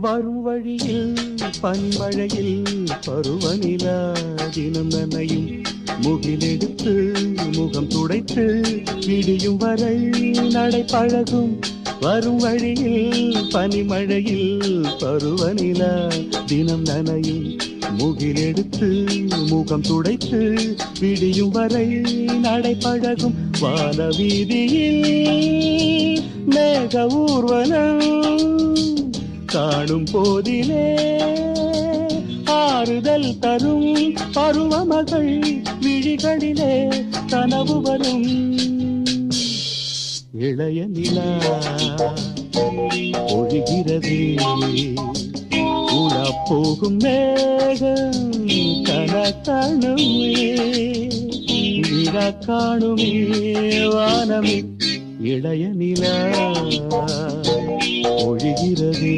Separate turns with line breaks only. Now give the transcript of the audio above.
வரும் வழியில் பனிமழையில் பருவநிலா தினம் நனையும் முகிலெடுத்து முகம் துடைத்து விடியும் வரை நடை பழகும். வரும் வழியில் பனிமழையில் பருவநிலா தினம் நனையும் முகிலெடுத்து முகம் துடைத்து விடியும் வரை நடை பழகும். வான வீதியில் மேக ஊர்வலம் காணும் போதிலே ஆறுதல் தரும் பருவமகள் விழிகளிலே கனவு வரும். இளைய நிலா ஒழுகிறது உலா போகும் மேகம் கனக்காணுமே விழா காணுமே வானமே. இளைய நிலா ஒழுகிறது.